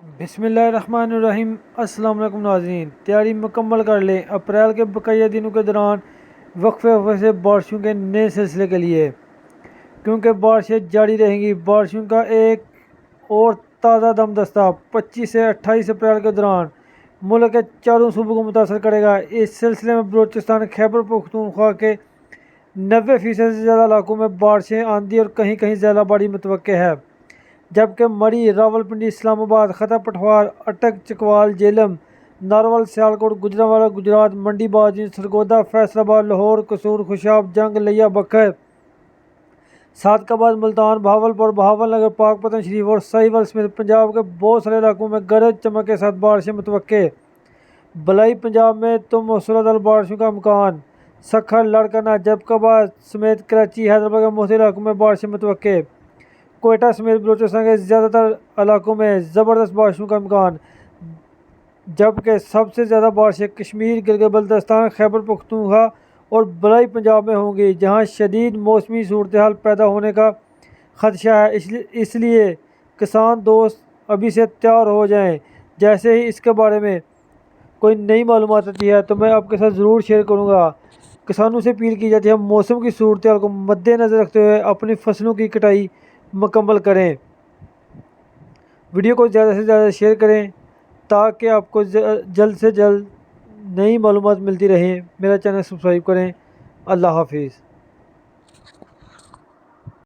بسم اللہ الرحمن الرحیم۔ السلام علیکم ناظرین، تیاری مکمل کر لیں اپریل کے بقیہ دنوں کے دوران وقفے سے بارشوں کے نئے سلسلے کے لیے، کیونکہ بارشیں جاری رہیں گی۔ بارشوں کا ایک اور تازہ دم دستہ 25 سے 28 اپریل کے دوران ملک کے چاروں صوبوں کو متاثر کرے گا۔ اس سلسلے میں بلوچستان، خیبر پختونخوا کے 90% سے زیادہ علاقوں میں بارشیں، آندھی اور کہیں کہیں ژالہ باری متوقع ہے، جبکہ مری، راولپنڈی، اسلام آباد، خطہ پٹھوار، اٹک، چکوال، جہلم، نارول، سیالکوٹ، گوجرانوالہ، گجرات، منڈی بازی، سرگودا، فیصل آباد، لاہور، قصور، خوشاب، جنگ، لیا بکر، صادقآباد، ملتان، بہاولپور، بہاول نگر، پاک پتن شریف اور ساہیوال سمیت پنجاب کے بہت سارے علاقوں میں گرج چمک کے ساتھ بارشیں متوقع۔ بلائی پنجاب میں تو موسلادھار بارشوں کا امکان۔ سکھر، لاڑکانہ، جیکب آباد سمیت کراچی، حیدرآباد کے مختلف علاقوں میں بارشیں متوقع۔ کوئٹہ سمیت بلوچستان کے زیادہ تر علاقوں میں زبردست بارشوں کا امکان، جبکہ سب سے زیادہ بارشیں کشمیر، گلگت بلتستان، خیبر پختونخوا اور بلائی پنجاب میں ہوں گی، جہاں شدید موسمی صورتحال پیدا ہونے کا خدشہ ہے۔ اس لیے کسان دوست ابھی سے تیار ہو جائیں۔ جیسے ہی اس کے بارے میں کوئی نئی معلومات آتی ہے تو میں آپ کے ساتھ ضرور شیئر کروں گا۔ کسانوں سے اپیل کی جاتی ہے موسم کی صورتحال کو مد نظر رکھتے ہوئے اپنی فصلوں کی کٹائی مکمل کریں۔ ویڈیو کو زیادہ سے زیادہ شیئر کریں تاکہ آپ کو جلد سے جلد نئی معلومات ملتی رہیں۔ میرا چینل سبسکرائب کریں۔ اللہ حافظ۔